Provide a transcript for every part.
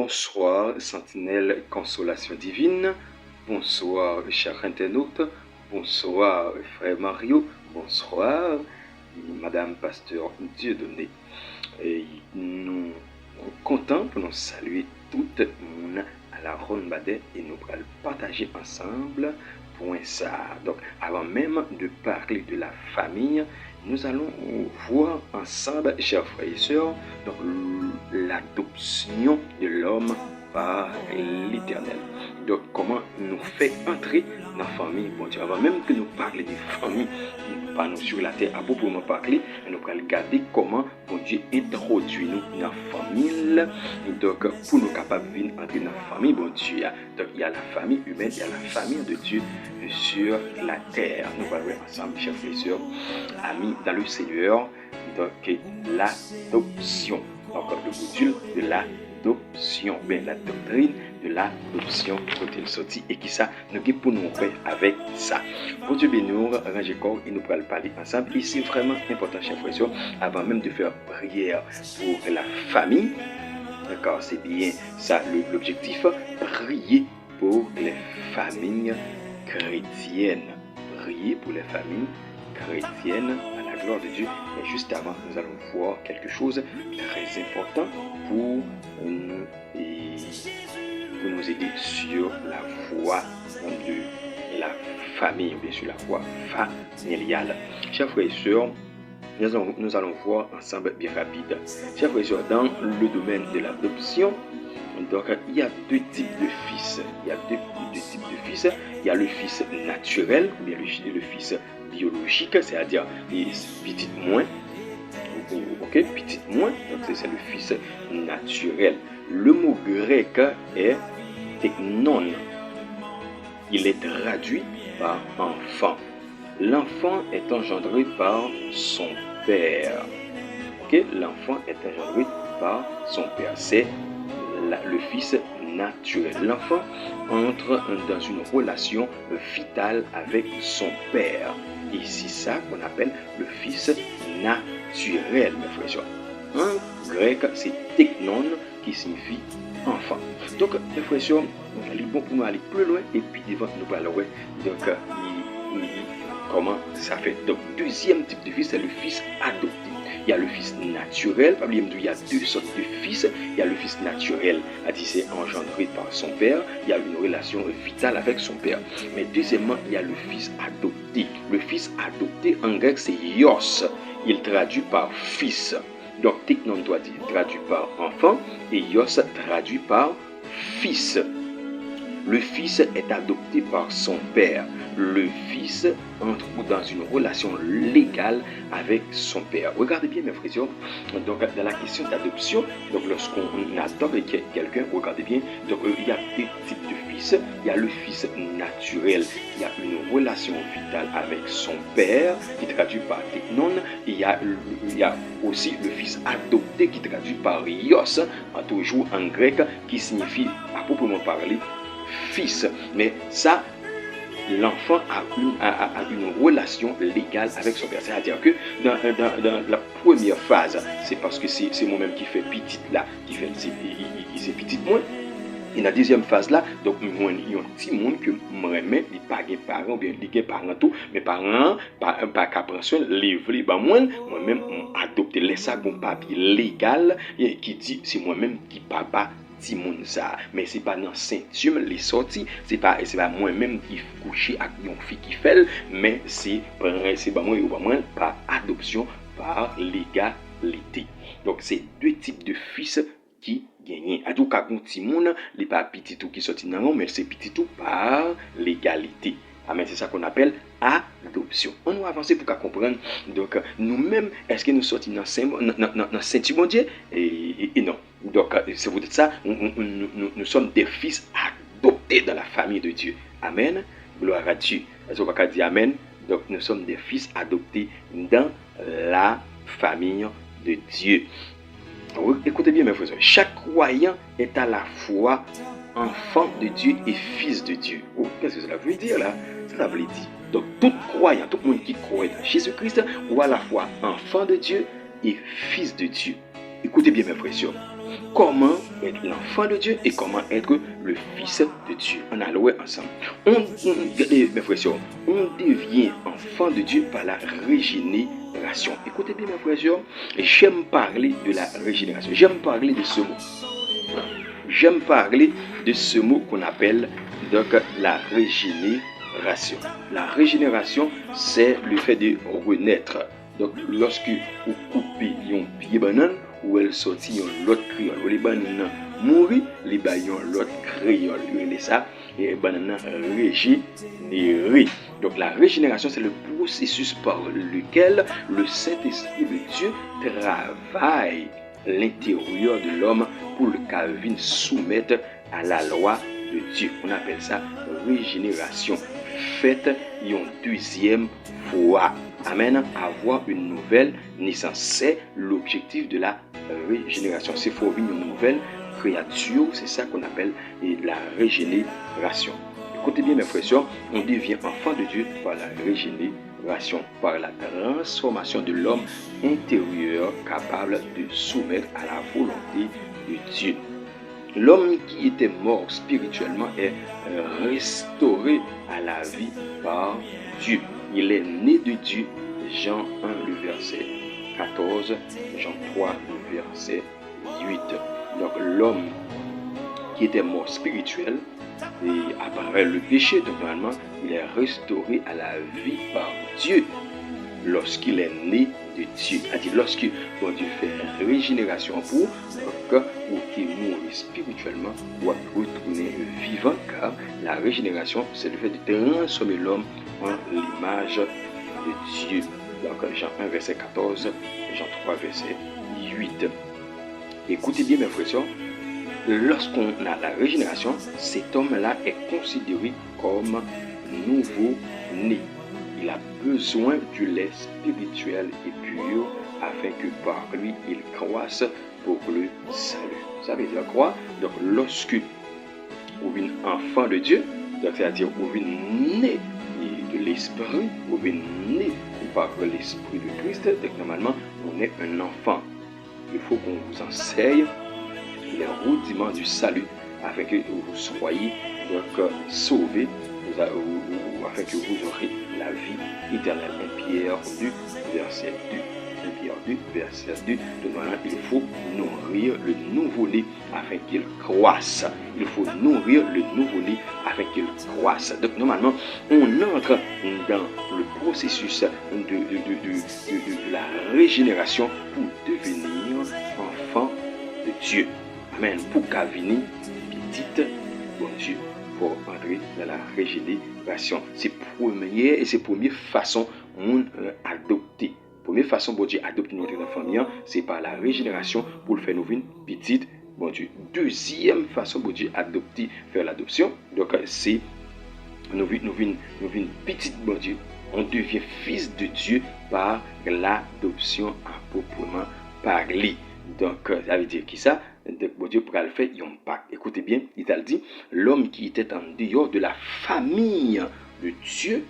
Bonsoir, Sentinelle Consolation Divine. Bonsoir, chers internautes. Bonsoir, frère Mario. Bonsoir, Madame Pasteur Dieudonné. Et nous sommes contents pour nous saluer tout le monde à la Ronde Badet et nous allons partager ensemble point ça. Donc, avant même de parler de la famille, nous allons voir ensemble, chers frères et sœurs, donc l'adoption de l'homme par l'Éternel. Donc, comment nous fait entrer dans la famille, bon Dieu, avant même que nous parlions des familles, pas nous sur la terre à proprement parler, nous allons regarder comment bon Dieu introduit nous dans la famille. Donc, pour nous capables de entrer dans la famille, bon Dieu, donc il y a la famille humaine, il y a la famille de Dieu sur la terre. Nous allons voir ensemble, chers frères et sœurs, amis dans le Seigneur, donc l'adoption. Donc, le module de l'adoption, bien la doctrine de l'adoption côté le sorti et qui ça nous guide pour nous faire avec ça. Pour Dieu bénir, ranger corps et nous pourrons parler ensemble. Et c'est vraiment important, chers frères et sœurs, avant même de faire prière pour la famille. D'accord, c'est bien ça l'objectif, prier pour les familles chrétiennes. Prier pour les familles chrétiennes à la gloire de Dieu. Mais juste avant, nous allons voir quelque chose de très important pour nous aider sur la voie de la famille, bien sûr la voie familiale. Chers frères et sœurs, nous allons voir ensemble bien rapide. Chers frères et sœurs, dans le domaine de l'adoption, donc il y a deux types de fils. Il y a deux types de fils. Il y a le fils naturel, ou bien le fils biologique, c'est-à-dire les petites moins. Ok, petite moins, donc c'est le fils naturel. Le mot grec est teknon. Il est traduit par enfant. L'enfant est engendré par son père. Ok, l'enfant est engendré par son père. C'est le fils naturel. L'enfant entre dans une relation vitale avec son père. Et c'est ça qu'on appelle le fils naturel, mes frères et sœurs. En grec, c'est teknon qui signifie enfant. Donc, mes frères et sœurs, il est bon pour nous aller plus loin et puis devant nous parler. Donc, comment ça fait? Donc, deuxième type de fils, c'est le fils adopté. Il y a le fils naturel, il y a deux sortes de fils. Il y a le fils naturel, c'est engendré par son père, il y a une relation vitale avec son père. Mais deuxièmement, il y a le fils adopté. Le fils adopté en grec, c'est ios. Il traduit par fils. Donc, teknon doit dire traduit par enfant et ios traduit par fils. Le fils est adopté par son père. Le fils entre dans une relation légale avec son père. Regardez bien, mes frères et sœurs. Donc, dans la question d'adoption, donc lorsqu'on adopte quelqu'un, regardez bien. Donc, il y a deux types de fils. Il y a le fils naturel qui a une relation vitale avec son père, qui traduit par teknon. Il y a aussi le fils adopté qui traduit par ios, toujours en grec, qui signifie, à proprement parler, fils. Mais ça, l'enfant a une relation légale avec son père. C'est-à-dire que dans la première phase, c'est parce que c'est moi-même qui fais petite là, qui fait c'est petite moi. Et dans la deuxième phase là, donc moi il y a un petit monde que moi-même il pas des parents ou bien des parents tout, mais parents pas qu'à prendre soin livrer ba moi-même adopter laisser un papier légal qui dit c'est moi-même qui papa ti moun ça, mais c'est pas dans ceinture les sorties, c'est pas moi-même qui coucher avec une fille qui fait, mais c'est pas moi ou pas moi par adoption, par légalité. Donc c'est deux types de fils qui gagnent. A tout cas un petit monde, les pas petit tout qui sorti dans mais c'est petit tout par légalité. Amen, c'est ça qu'on appelle adoption. On va avancer pour comprendre. Donc, nous-mêmes, est-ce que nous sortons dans Saint-Dieu, mon Dieu? Et non. Donc, c'est vous dites ça, nous sommes des fils adoptés dans la famille de Dieu. Amen. Gloire à Dieu. Est-ce qu'on va dire Amen? Donc, nous sommes des fils adoptés dans la famille de Dieu. Écoutez bien, mes frères. Chaque croyant est à la fois enfant de Dieu et fils de Dieu. Oh, qu'est-ce que cela veut dire là? Cela veut dire. Donc, tout croyant, tout le monde qui croit en Jésus-Christ, ou à la fois enfant de Dieu et fils de Dieu. Écoutez bien, mes frères et sœurs. comment être l'enfant de Dieu et comment être le fils de Dieu. On a loué ensemble. Regardez, mes frères et sœurs, on devient enfant de Dieu par la régénération. Écoutez bien, mes frères et sœurs, j'aime parler de la régénération. J'aime parler de ce mot. J'aime parler de ce mot qu'on appelle donc la régénération. La régénération, c'est le fait de renaître. Donc, lorsque vous coupez un pied banane, ou elle sortit l'autre créole, ou les bananes mourir, les baillons l'autre créole, et ça, et banane régénéré. Donc, la régénération, c'est le processus par lequel le Saint-Esprit de Dieu travaille l'intérieur de l'homme pour le Calvin soumettre à la loi de Dieu. On appelle ça régénération faite une deuxième fois. Amen. Avoir une nouvelle naissance. C'est l'objectif de la régénération. C'est former une nouvelle créature. C'est ça qu'on appelle la régénération. Écoutez bien mes frères et sœurs, on devient enfant de Dieu par la régénération, par la transformation de l'homme intérieur capable de soumettre à la volonté de Dieu. L'homme qui était mort spirituellement est restauré à la vie par Dieu. Il est né de Dieu. Jean 1, le verset 14, Jean 3, le verset 8. Donc l'homme qui était mort spirituel et après le péché, donc normalement, il est restauré à la vie par Dieu lorsqu'il est né de Dieu. C'est-à-dire lorsque bon Dieu fait une régénération pour qui mourir spirituellement ou retourner vivant, car la régénération, c'est le fait de transformer l'homme en l'image de Dieu. Donc Jean 1, verset 14, Jean 3, verset 8. Écoutez bien mes frères et sœurs, lorsqu'on a la régénération, cet homme-là est considéré comme nouveau-né. Il a besoin du lait spirituel et pur afin que par lui il croisse pour le salut. Ça veut dire quoi? Donc lorsque vous êtes enfant de Dieu, c'est-à-dire vous êtes né de l'esprit, vous êtes né par l'esprit de Christ, donc normalement on est un enfant. Il faut qu'on vous enseigne les rudiments du salut afin que vous soyez donc sauvés, afin que vous aurez la vie éternelle. 1 Pierre 2, verset 2. 1 Pierre 2, verset 2. Donc voilà, il faut nourrir le nouveau-né afin qu'il croisse. Il faut nourrir le nouveau-né afin qu'il croisse. Donc normalement, on entre dans le processus de la régénération pour devenir enfant de Dieu. Amen. Pour qu'avenir, petite, bon Dieu, pour entrer dans la régénération. C'est première façon on adopter. Première façon bon Dieu adopter notre famille, c'est par la régénération pour le faire nous une petite, bon Dieu. Deuxième façon bon Dieu adopter, faire l'adoption. Donc c'est nous une petite bon Dieu. On devient fils de Dieu par l'adoption à proprement parler. Donc ça veut dire qui ça? Donc, bon Dieu pourra le faire, il y a un pacte. Écoutez bien, il a dit, l'homme qui était en dehors de la famille de Dieu,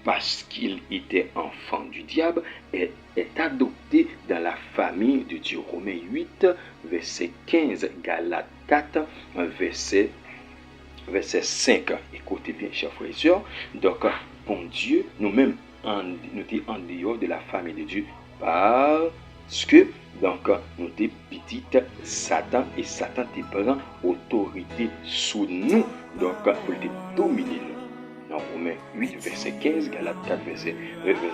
parce qu'il était enfant du diable, est adopté dans la famille de Dieu. Romains 8, verset 15, Galates 4, verset 5. Écoutez bien, chers frères et sœurs. Donc, bon Dieu, nous-mêmes, nous sommes en dehors de la famille de Dieu, parce que donc, nous sommes petites Satan et Satan te prend autorité sur nous. Donc, pour te dominer nous. Dans Romains 8, verset 15, Galates 4, verset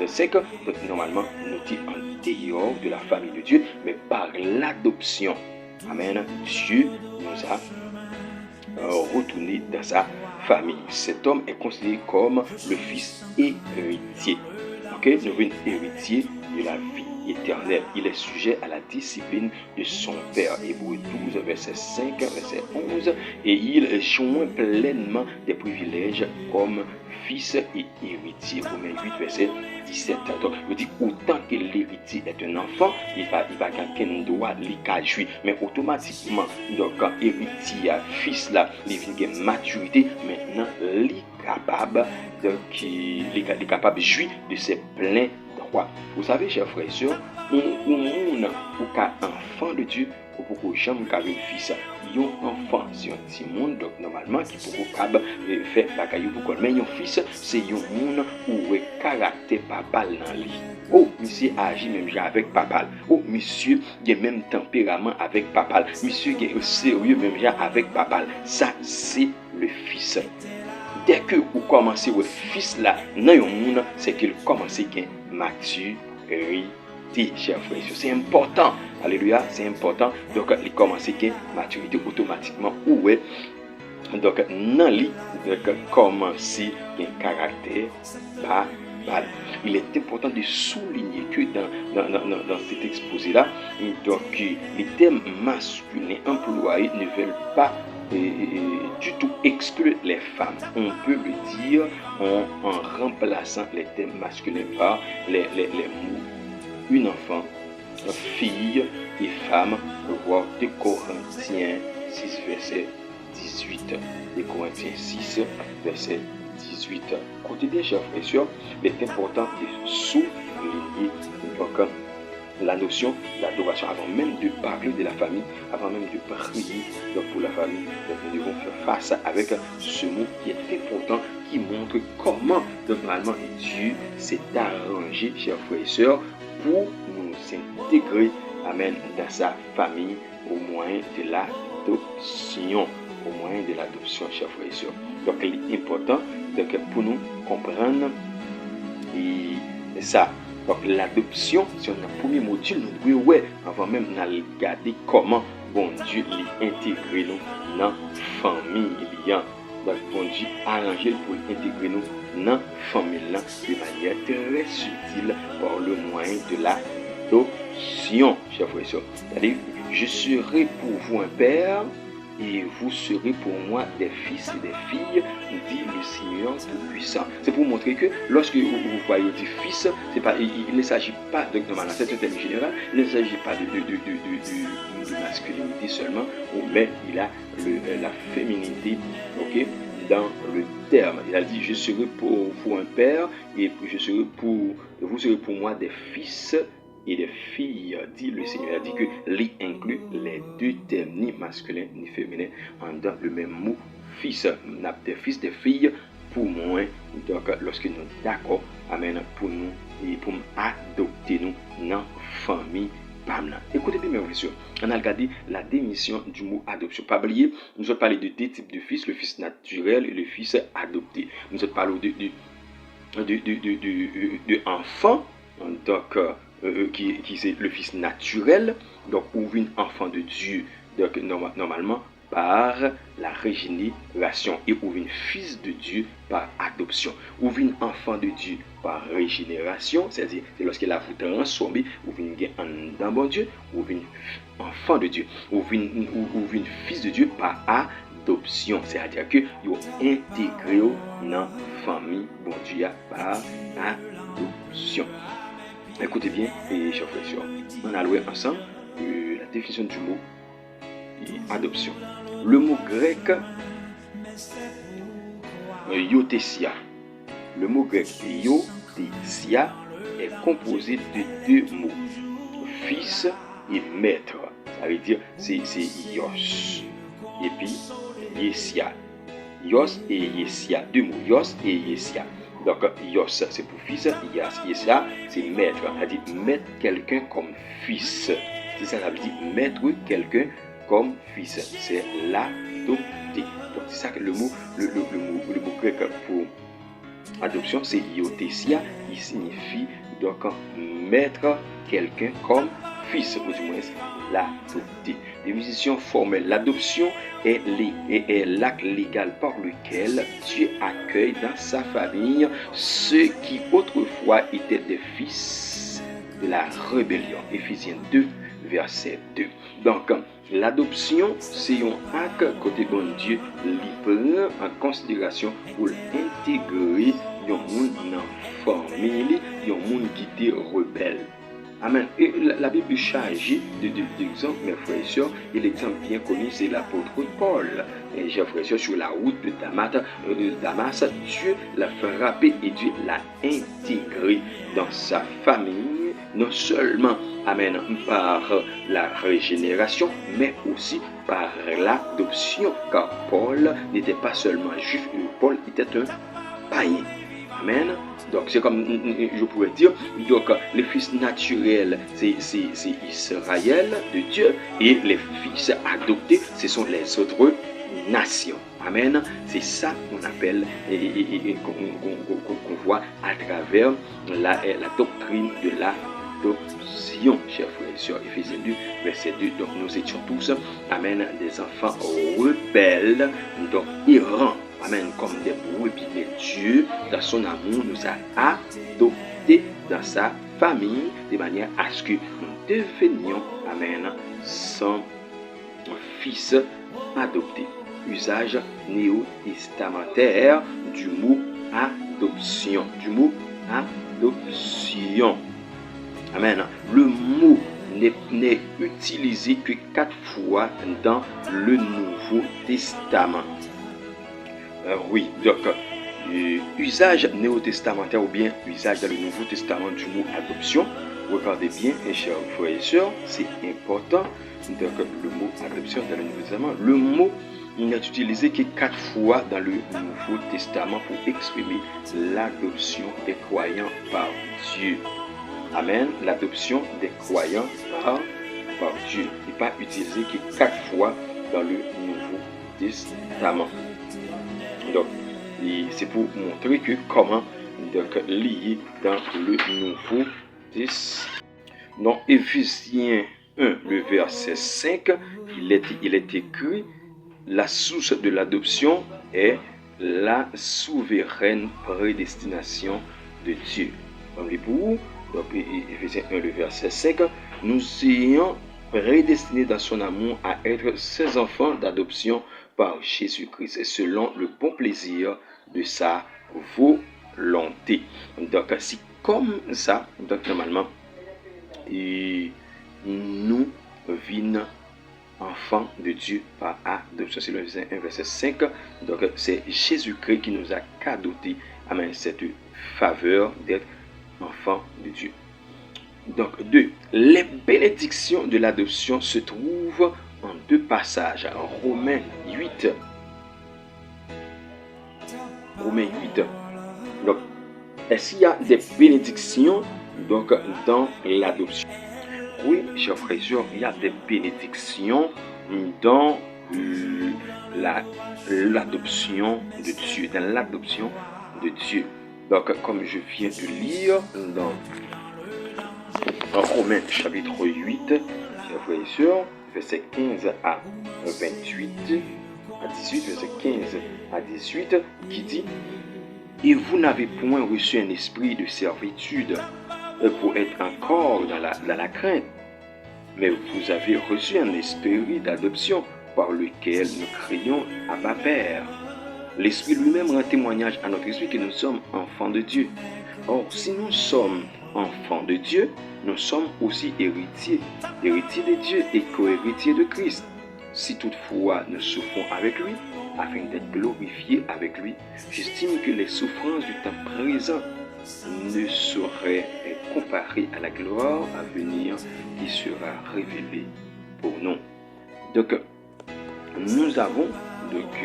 5. Donc, normalement, nous sommes en dehors de la famille de Dieu, mais par l'adoption. Amen. Dieu nous a retourné dans sa famille. Cet homme est considéré comme le fils héritier. Ok, nous sommes héritiers de la vie éternel. Il est sujet à la discipline de son Père. Hébreux 12, verset 5, verset 11. Et il joint pleinement des privilèges comme fils et héritier. Romains 8, verset 17. Donc, je dis, autant que l'héritier est un enfant, il va quelqu'un droit les jouir. Mais automatiquement, donc, quand héritier, fils là, il vient de maturité, maintenant, il est capable de jouir de ses pleins droits. Vous savez, chers frères et sœurs, ou enfant de Dieu, pour que j'aime carré fils. Un enfant, c'est un petit monde, donc normalement, qui peut capable faire la caillou pour mais un fils, c'est un monde où est caractère papa dans lui. Oh, monsieur agit même avec papa. Oh, monsieur, il a même tempérament avec papa. Monsieur, il est sérieux même avec papa. Ça, c'est le fils. Dès que vous commencez le fils là, dans le monde, c'est qu'il commence à gagner maturité, chers frères. C'est important. Alléluia, c'est important. Donc, il commence à gagner maturité automatiquement. Ouais. Donc, dans lui, commencer un caractère pas. Il est important de souligner que dans cet exposé-là, donc, les termes masculins employés ne veulent pas du tout exclure les femmes. On peut le dire en remplaçant les termes masculins par les mots une enfant, fille et femme. Voir 2 Corinthiens 6, verset 18. 2 Corinthiens 6, verset 18. Côté des chers frères et sœurs, il est important de souligner donc, la notion d'adoration avant même de parler de la famille, avant même de prier pour la famille. Donc, nous devons faire face avec ce mot qui est important, qui montre comment normalement Dieu s'est arrangé, chers frères et sœurs, pour nous intégrer, amen, dans sa famille au moyen de l'adoption. Au moyen de l'adoption, chers frères et sœurs. Donc, il est important donc, pour nous comprendre ça. Donc, l'adoption, c'est un premier module, nous devons, ouais, avant même de regarder comment bon Dieu l'intégrer nous dans la famille. Donc, bon Dieu arrangé pour intégrer nous dans la famille de manière très subtile par le moyen de l'adoption, chers frères et sœurs. C'est-à-dire, je serai pour vous un père et vous serez pour moi des fils et des filles, dit le Seigneur Tout-Puissant. C'est pour montrer que lorsque vous voyez des fils, il ne s'agit pas, donc normalement c'est un terme général, il ne s'agit pas de masculinité seulement, mais il a la féminité, ok, dans le terme. Il a dit, je serai pour vous un père et vous serez pour moi des fils et des filles, dit le Seigneur. Il a dit que l'y inclut les 2 termes, ni masculin ni féminin, dans le même mot fils. N'a des fils, des filles pour moi. Donc, lorsque nous sommes d'accord, amen, pour nous et pour adopter nous dans la famille. Écoutez bien, mes frères, on a regardé la définition du mot adoption. Pas oublier, nous avons parlé de 2 types de fils, le fils naturel et le fils adopté. Nous avons parlé de enfant, donc qui c'est le fils naturel, donc ou un enfant de Dieu, donc normalement par la régénération, et ou un fils de Dieu par adoption, ou un enfant de Dieu par régénération, c'est-à-dire c'est lorsqu'il a vous transformé, ou un dans bon Dieu, ou un enfant de Dieu, ou un fils de Dieu par adoption, c'est-à-dire que vous intégré dans la famille bon Dieu par adoption. Écoutez bien, et chers frères et sœurs, on a loué ensemble la définition du mot adoption. Le mot grec iothesia. Le mot grec iothesia est composé de 2 mots, fils et maître. Ça veut dire c'est Ios et puis Yesia. Ios et Yesia, 2 mots, Ios et Yesia. Donc, Ios, c'est pour fils, Yesia, c'est maître. Ça veut dire mettre quelqu'un comme fils. C'est ça, ça veut dire mettre quelqu'un comme fils. C'est l'adopter. Donc, c'est ça que le mot grec pour adoption, c'est iothesia, qui signifie donc mettre quelqu'un comme fils, ou du moins l'adopter. Définition formelle, l'adoption est l'acte légal par lequel Dieu accueille dans sa famille ceux qui autrefois étaient des fils de la rébellion. Éphésiens 2, verset 2. Donc, l'adoption, c'est un acte côté bon Dieu libre en considération pour intégrer un monde dans la famille, un monde qui était rebelle. Amen. Et la Bible est chargée d'exemples, mes frères et sœurs. Et l'exemple bien connu, c'est l'apôtre Paul. Et chers frères et sœurs, sur la route de Damas, Dieu l'a fait frapper et Dieu l'a intégré dans sa famille non seulement, amen, par la régénération, mais aussi par l'adoption, car Paul n'était pas seulement juif, Paul était un païen. Amen. Donc c'est comme je pourrais dire, donc les fils naturels, c'est Israël de Dieu, et les fils adoptés, ce sont les autres nations. Amen. C'est ça qu'on appelle et qu'on voit à travers la doctrine de l'adoption, chers frères et sœurs. Éphésiens 2, verset 2. Donc nous étions tous, amen, des enfants rebelles, donc errants. Amen, comme des brebis, mais Dieu, dans son amour, nous a adoptés dans sa famille, de manière à ce que nous devenions, amen, son fils adopté. Usage néo-testamentaire du mot adoption. Amen. Le mot n'est utilisé que 4 fois dans le Nouveau Testament. Oui, donc, usage néo-testamentaire ou bien usage dans le Nouveau Testament du mot adoption. Regardez bien, mes chers frères et sœurs, c'est important. Donc, le mot adoption dans le Nouveau Testament, le mot n'est utilisé que 4 fois dans le Nouveau Testament pour exprimer l'adoption des croyants par Dieu. Amen. L'adoption des croyants par Dieu n'est pas utilisé que 4 fois dans le Nouveau Testament. Donc, c'est pour montrer que comment donc lier dans le Nouveau Testament. Dans Éphésiens 1, le verset 5, il est écrit: la source de l'adoption est la souveraine prédestination de Dieu. Donc, Éphésiens 1, le verset 5, nous ayons prédestinés dans son amour à être ses enfants d'adoption par Jésus-Christ, selon le bon plaisir de sa volonté. Donc, c'est comme ça, donc normalement, nous vîmes enfants de Dieu par adoption. C'est le verset 1, verset 5. Donc, c'est Jésus-Christ qui nous a cadeauté, amen, cette faveur d'être enfants de Dieu. Donc, 2. Les bénédictions de l'adoption se trouvent en 2 passages. Romains 8. Donc, est-ce qu'il y a des bénédictions donc, dans l'adoption? Oui, chers frères et sœurs, il y a des bénédictions dans l'adoption de Dieu. Dans l'adoption de Dieu. Donc, comme je viens de lire dans Romains chapitre 8, chers frères et sœurs, verset 15 à 28, à 18, verset 15 à 18, qui dit: et vous n'avez point reçu un esprit de servitude pour être encore dans la crainte, mais vous avez reçu un esprit d'adoption par lequel nous crions Abba Père. L'Esprit lui-même rend témoignage à notre esprit que nous sommes enfants de Dieu. Or, si nous sommes enfants de Dieu, nous sommes aussi héritiers de Dieu et co-héritiers de Christ. Si toutefois nous souffrons avec lui, afin d'être glorifiés avec lui, j'estime que les souffrances du temps présent ne sauraient être comparées à la gloire à venir qui sera révélée pour nous. Donc, nous avons donc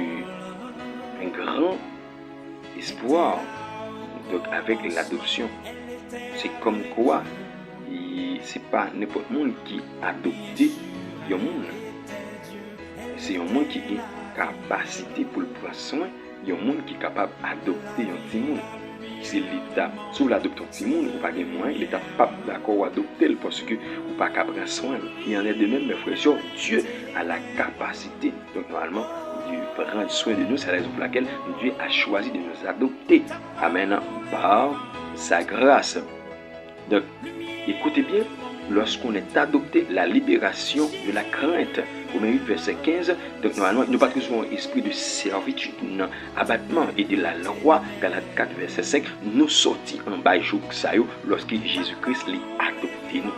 un grand espoir donc, avec l'adoption. C'est comme quoi, c'est pas n'importe monde qui adopté un monde. C'est un monde qui a capacité pour le prendre soin. Il y a un monde qui est capable d'adopter un petit monde. C'est l'État. Si vous adoptez un petit monde, vous n'avez pas de moyens, l'État n'est pas d'accord à adopter parce que vous n'avez pas capable de prendre soin. Il y en a de même, mes frères et sœurs, Dieu a la capacité. Donc, normalement, de prendre soin de nous. C'est la raison pour laquelle Dieu a choisi de nous adopter. Amen. Par sa grâce. Donc, écoutez bien, lorsqu'on est adopté, la libération de la crainte. Romains 8, verset 15. Donc, normalement, nous pas toujours un esprit de servitude, non, abattement et de la loi. Galates 4, verset 5. Nous sortis en bas jour lorsque Jésus-Christ l'a adopté nous.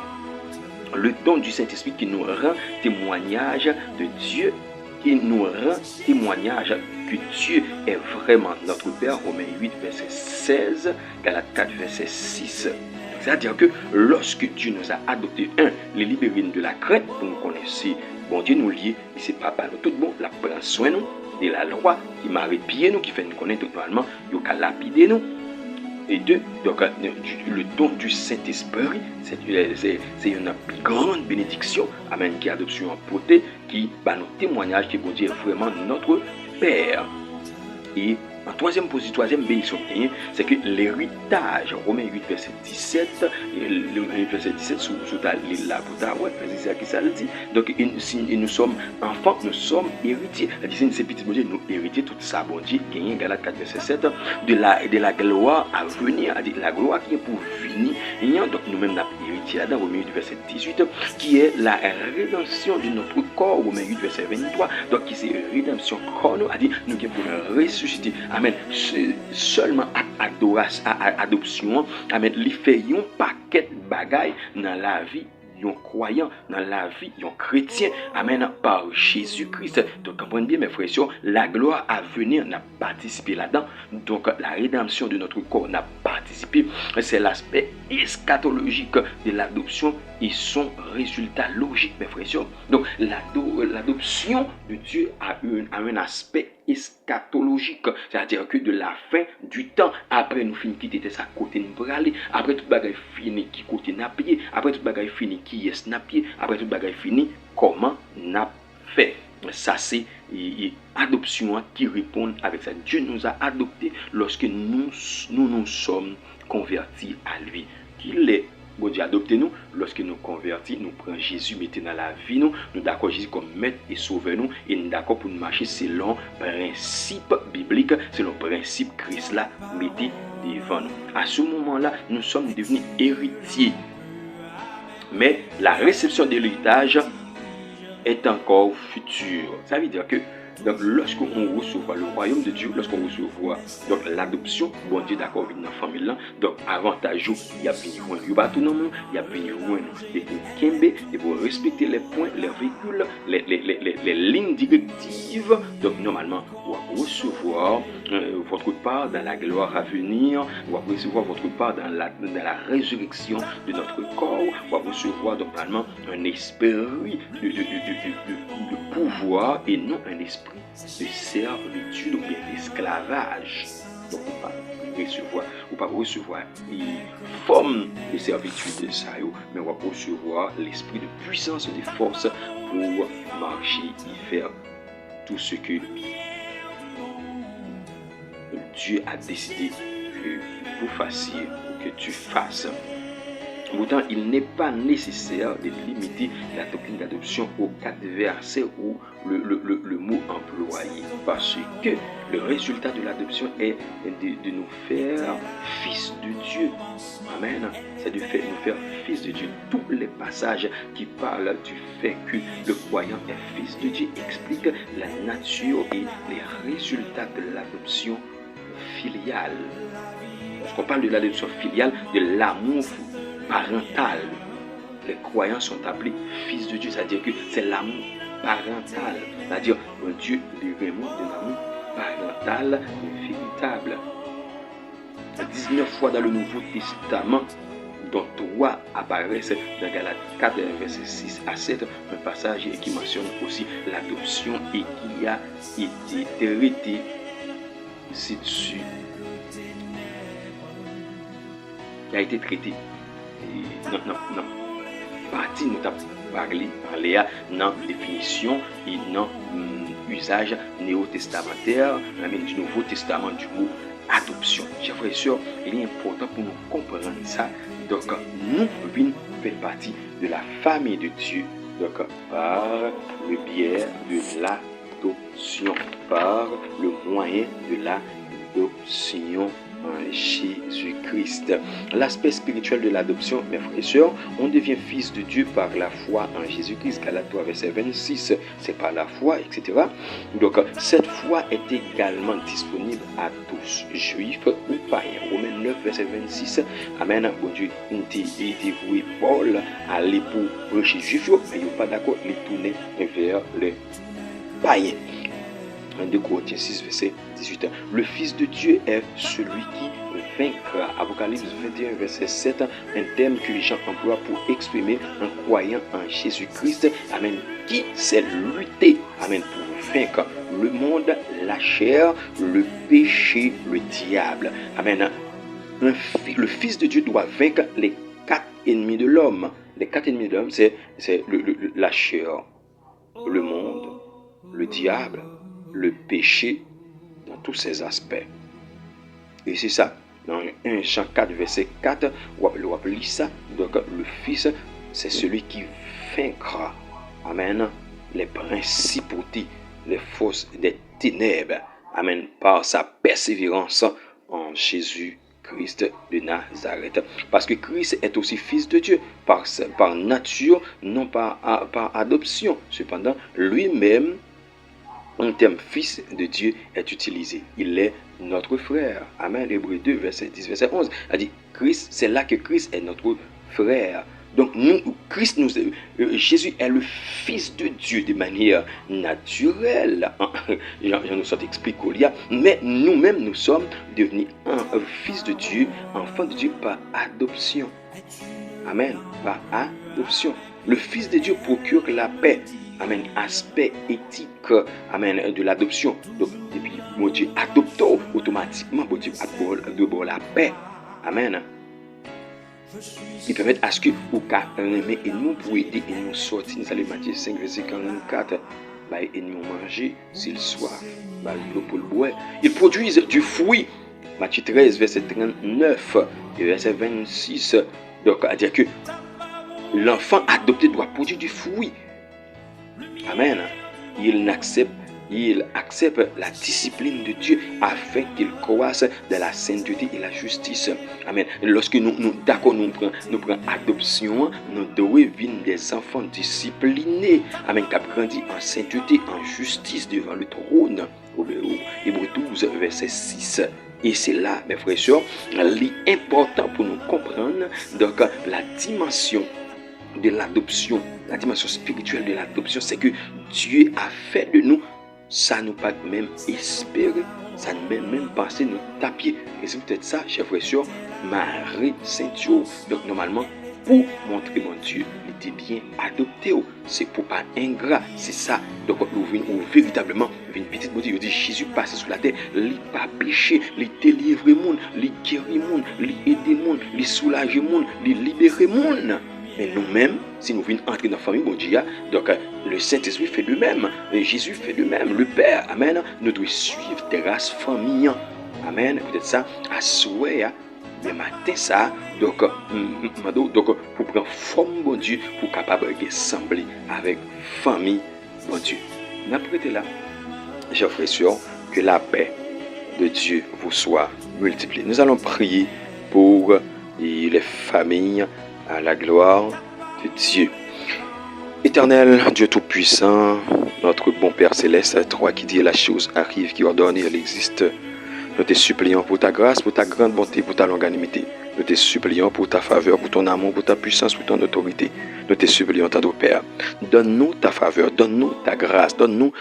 Le don du Saint-Esprit qui nous rend témoignage de Dieu, qui nous rend témoignage que Dieu est vraiment notre Père. Romains 8, verset 16. Galates 4, verset 6. C'est-à-dire que lorsque Dieu nous a adoptés, les libérer de la crainte, pour nous connaître, bon Dieu nous lié, et c'est papa nous tout bon, la prend soin nous, de la loi, qui m'a pied nous, qui fait nous connaître totalement, il a lapidé nous. Et deux, donc, le don du Saint-Esprit, c'est une plus grande bénédiction, amen, qui est adoption en beauté, qui, par nos témoignages, qui vous dire vraiment notre Père. Et en troisième bénédiction, c'est que l'héritage, Romains 8, verset 17, verset 17, sous la ouais, c'est ça le dit. Donc, nous sommes enfants, nous sommes héritiers. C'est petit bon Dieu, nous héritiers, tout ça, bon Dieu, gagné, Galates 4, verset 7, de la gloire à venir, la gloire qui est pour finir. Donc, nous-mêmes, nous avons héritier là-dedans, Romains 8, verset 18, qui est la rédemption de notre corps, Romains 8, verset 23. Donc, qui c'est rédemption corps, nous, a dit, nous qui pour ressusciter. Amen. Seulement adoption, amen, li fait un paquet de bagailles dans la vie yon croyant, dans la vie yon chrétien, amen, par Jésus-Christ. Donc comprenez bien mes frères et sœurs, la gloire à venir n'a participé là-dedans. Donc la rédemption de notre corps n'a participé. C'est l'aspect eschatologique de l'adoption et son résultat logique, mes frères et sœurs. Donc l'adoption de Dieu a un aspect eschatologique, c'est-à-dire que de la fin du temps, après nous finissons quitter ça côté nous pour aller, après tout bagaille fini qui côté n'a pied, après tout bagaille fini qui est n'a pied, après tout bagaille fini comment n'a fait. Ça c'est adoption qui répond avec ça. Dieu nous a adoptés lorsque nous sommes convertis à lui. Qu'il est bon Dieu adopté nous lorsque nous convertis, nous prenons Jésus, mettez dans la vie nous d'accord Jésus comme maître et sauveur nous, et nous d'accord pour nous marcher selon principe biblique, selon principe Christ là, mettez devant nous. À ce moment-là, nous sommes devenus héritiers. Mais la réception de l'héritage est encore future. Ça veut dire que donc, lorsqu'on reçoit le royaume de Dieu, lorsqu'on reçoit donc l'adoption, bon Dieu d'accord avec notre famille là, donc avantage, il y a venu joindre le bateau non, il y a venu joindre des kembe, et pour respecter les points, les véhicules, les lignes directives. Donc normalement, on va recevoir votre part dans la gloire à venir, on va recevoir votre part dans la résurrection de notre corps, on va recevoir donc normalement un esprit de pouvoir et non un esprit de servitude ou bien d'esclavage. Donc on va recevoir une forme de servitude de ça, mais on va recevoir l'esprit de puissance et de force pour marcher et faire tout ce que Dieu a décidé que vous fassiez ou que tu fasses. Pourtant, il n'est pas nécessaire de limiter la doctrine d'adoption aux 4 versets ou le mot employé, parce que le résultat de l'adoption est de nous faire fils de Dieu. Amen. C'est de nous faire fils de Dieu. Tous les passages qui parlent du fait que le croyant est fils de Dieu expliquent la nature et les résultats de l'adoption filiale. Lorsqu'on parle de l'adoption filiale, de l'amour parental, les croyants sont appelés fils de Dieu, c'est-à-dire que c'est l'amour parental, c'est-à-dire un Dieu vraiment de l'amour parental véritable. 19 fois dans le Nouveau Testament, dont 3 apparaissent dans Galates 4, verset 6 à 7, un passage qui mentionne aussi l'adoption et qui a été traité ci-dessus, qui a été traité. Non. Partie nous avons parlé dans définition et dans usage néo-testamentaire, du Nouveau Testament du mot adoption. Chers frères et sœurs, il est important pour nous comprendre ça. Donc, nous venons faire partie de la famille de Dieu. Donc, par le biais de l'adoption, par le moyen de l'adoption en Jésus-Christ. L'aspect spirituel de l'adoption, mes frères et sœurs, on devient fils de Dieu par la foi en Jésus-Christ. Galates 3, verset 26, c'est par la foi, etc. Donc, cette foi est également disponible à tous, juifs ou païens. Romains 9, verset 26, Amen. Bon Dieu, il était voué Paul à aller pour prêcher juifs, mais il n'est pas d'accord, il tournait vers les païens. 2 Corinthiens 6, verset 18. Le Fils de Dieu est celui qui vaincra. Apocalypse 21, verset 7, un terme que les gens emploient pour exprimer un croyant en Jésus-Christ, amen, qui s'est lutté, amen, pour vaincre le monde, la chair, le péché, le diable. Amen. Le Fils de Dieu doit vaincre les 4 ennemis de l'homme. Les 4 ennemis de l'homme, c'est la chair, le monde, le diable, le péché, dans tous ses aspects. Et c'est ça. Dans 1 Jean 4, verset 4, on lire ça. Donc, le Fils, c'est celui qui vaincra, amen, les principautés, les forces des ténèbres, amen, par sa persévérance en Jésus-Christ de Nazareth. Parce que Christ est aussi Fils de Dieu, par nature, non par adoption. Cependant, lui-même, un terme Fils de Dieu est utilisé. Il est notre frère. Amen. Hébreux 2, verset 10, verset 11. A dit, Christ, c'est là que Christ est notre frère. Donc, Jésus est le Fils de Dieu de manière naturelle. Je nous sorte explique mais nous-mêmes, nous sommes devenus un Fils de Dieu, enfant de Dieu par adoption. Amen. Par adoption. Le Fils de Dieu procure la paix. Amen. Aspect éthique, amen, de l'adoption. Donc, depuis mon Dieu adopte automatiquement, mon Dieu de la paix. Amen. Il permet à ce que vous aimer et nous pour aider et nous sortir. Nous allons Matthieu 5, verset 44. Et nous manger s'il soif. L'eau pour le boire. Ils produisent du fruit. Matthieu 13, verset 39 et verset 26. Donc, à dire que l'enfant adopté doit produire du fruit. Amen. Il accepte la discipline de Dieu afin qu'il croisse de la sainteté et la justice. Amen. Lorsque nous prenons adoption, nous devons devenir des enfants disciplinés. Amen. Qui ont grandi en sainteté, en justice devant le trône. Hébreux 12, verset 6. Et c'est là, mes frères et sœurs, l'important pour nous comprendre donc la dimension de l'adoption, la dimension spirituelle de l'adoption, c'est que Dieu a fait de nous, ça nous pas même espérer, ça nous même penser nous taper. Et c'est peut-être ça, chers frères et sœurs, Marie Saint-Dieu. Donc normalement, pour montrer mon Dieu, il était bien adopté. C'est pour pas ingrat, c'est ça. Donc nous venons véritablement, une petite beauté, il dit Jésus passe sur la terre, il pas péché, il délivre le monde, il guérit le monde, il aide le monde, il soulage le monde, il libère le monde. Mais nous-mêmes, si nous venons entrer dans la famille, bon Dieu, donc le Saint-Esprit fait de même, Jésus fait de même, le Père, amen, nous devons suivre des races familles, amen, peut-être ça, à souhait, le matin ça, donc pour prendre forme, bon Dieu, pour capable de s'assembler avec famille, bon Dieu. N'apprêtez là, chers frères et sœurs, que la paix de Dieu vous soit multipliée. Nous allons prier pour les familles, à la gloire de Dieu. Éternel, Dieu Tout-Puissant, notre bon Père Céleste, toi qui dis la chose arrive, qui ordonne et elle existe. Nous te supplions pour ta grâce, pour ta grande bonté, pour ta longanimité. Nous te supplions pour ta faveur, pour ton amour, pour ta puissance, pour ton autorité. Nous te supplions, tendre Père, donne-nous ta faveur, donne-nous ta grâce, donne-nous